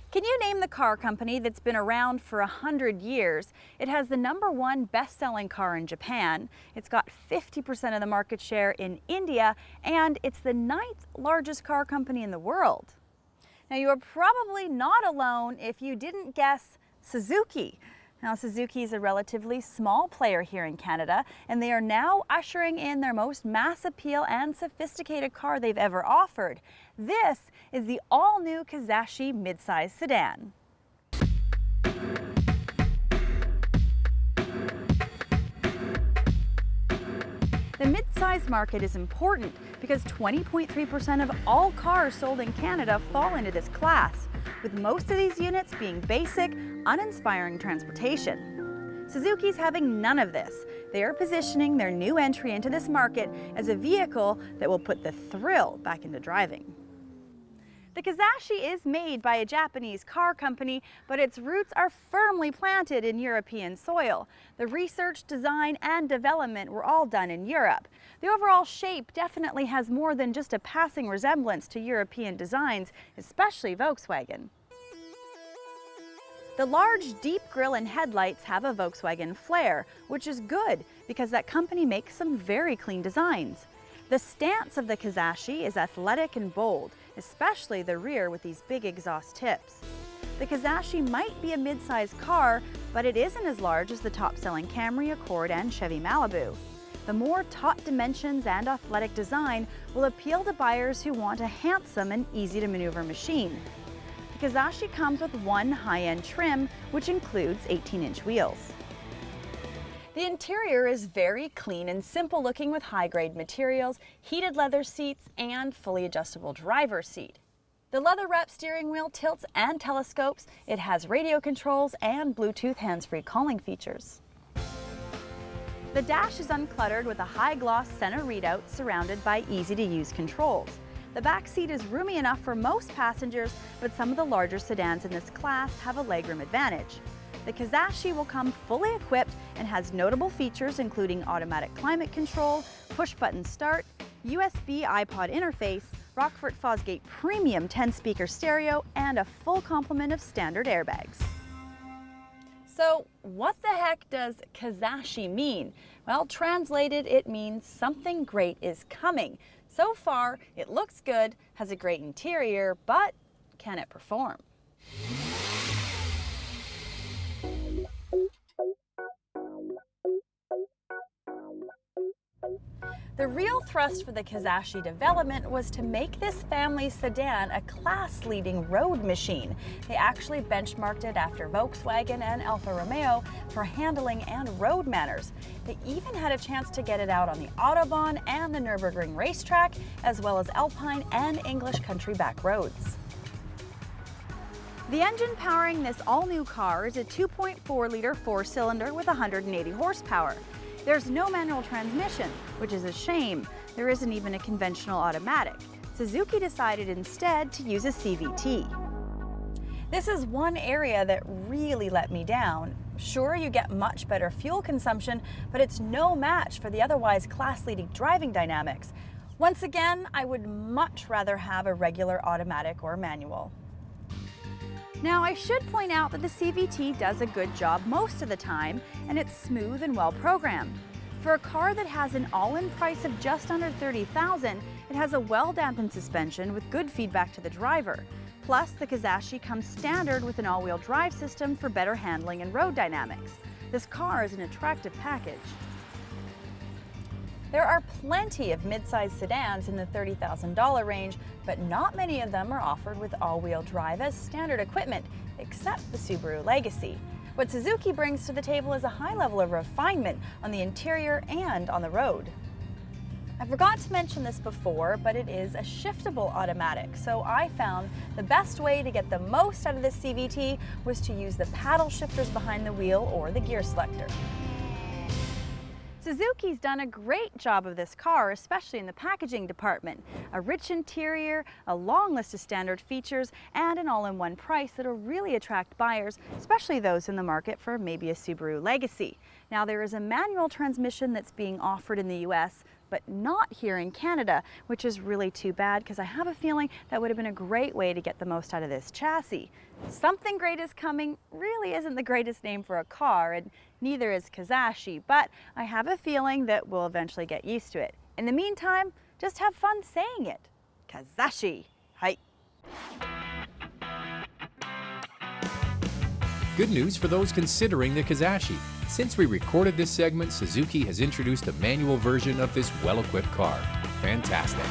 Can you name the car company that's been around for 100 years? It has the #1 best-selling car in Japan. It's got 50% of the market share in India, and it's the 9th largest car company in the world. Now, you are probably not alone if you didn't guess Suzuki. Now, Suzuki is a relatively small player here in Canada, and they are now ushering in their most mass appeal and sophisticated car they've ever offered. This is the all-new Kizashi midsize sedan. The midsize market is important because 20.3% of all cars sold in Canada fall into this class, with most of these units being basic, uninspiring transportation. Suzuki's having none of this. They are positioning their new entry into this market as a vehicle that will put the thrill back into driving. The Kizashi is made by a Japanese car company, but its roots are firmly planted in European soil. The research, design, and development were all done in Europe. The overall shape definitely has more than just a passing resemblance to European designs, especially Volkswagen. The large, deep grille and headlights have a Volkswagen flair, which is good because that company makes some very clean designs. The stance of the Kizashi is athletic and bold, especially the rear with these big exhaust tips. The Kizashi might be a mid-sized car, but it isn't as large as the top-selling Camry, Accord, and Chevy Malibu. The more taut dimensions and athletic design will appeal to buyers who want a handsome and easy-to-maneuver machine. The Kizashi comes with one high-end trim, which includes 18-inch wheels. The interior is very clean and simple looking with high-grade materials, heated leather seats, and fully adjustable driver's seat. The leather-wrapped steering wheel tilts and telescopes. It has radio controls and Bluetooth hands-free calling features. The dash is uncluttered with a high-gloss center readout surrounded by easy-to-use controls. The back seat is roomy enough for most passengers, but some of the larger sedans in this class have a legroom advantage. The Kizashi will come fully equipped and has notable features including automatic climate control, push-button start, USB iPod interface, Rockford Fosgate premium 10-speaker stereo, and a full complement of standard airbags. So what the heck does Kizashi mean? Well, translated, it means something great is coming. So far, it looks good, has a great interior, but can it perform? The real thrust for the Kizashi development was to make this family sedan a class-leading road machine. They actually benchmarked it after Volkswagen and Alfa Romeo for handling and road manners. They even had a chance to get it out on the Autobahn and the Nürburgring racetrack, as well as Alpine and English country back roads. The engine powering this all-new car is a 2.4-liter four-cylinder with 180 horsepower. There's no manual transmission, which is a shame. There isn't even a conventional automatic. Suzuki decided instead to use a CVT. This is one area that really let me down. Sure, you get much better fuel consumption, but it's no match for the otherwise class-leading driving dynamics. Once again, I would much rather have a regular automatic or manual. Now, I should point out that the CVT does a good job most of the time, and it's smooth and well programmed. For a car that has an all-in price of just under $30,000, it has a well-dampened suspension with good feedback to the driver. Plus, the Kizashi comes standard with an all-wheel drive system for better handling and road dynamics. This car is an attractive package. There are plenty of mid-size sedans in the $30,000 range, but not many of them are offered with all-wheel drive as standard equipment, except the Subaru Legacy. What Suzuki brings to the table is a high level of refinement on the interior and on the road. I forgot to mention this before, but it is a shiftable automatic, so I found the best way to get the most out of this CVT was to use the paddle shifters behind the wheel or the gear selector. Suzuki's done a great job of this car, especially in the packaging department. A rich interior, a long list of standard features, and an all-in-one price that'll really attract buyers, especially those in the market for maybe a Subaru Legacy. Now there is a manual transmission that's being offered in the US, but not here in Canada, which is really too bad because I have a feeling that would have been a great way to get the most out of this chassis. Something Great is Coming really isn't the greatest name for a car, and neither is Kizashi, but I have a feeling that we'll eventually get used to it. In the meantime, just have fun saying it. Kizashi. Hai. Good news for those considering the Kizashi. Since we recorded this segment, Suzuki has introduced a manual version of this well-equipped car. Fantastic.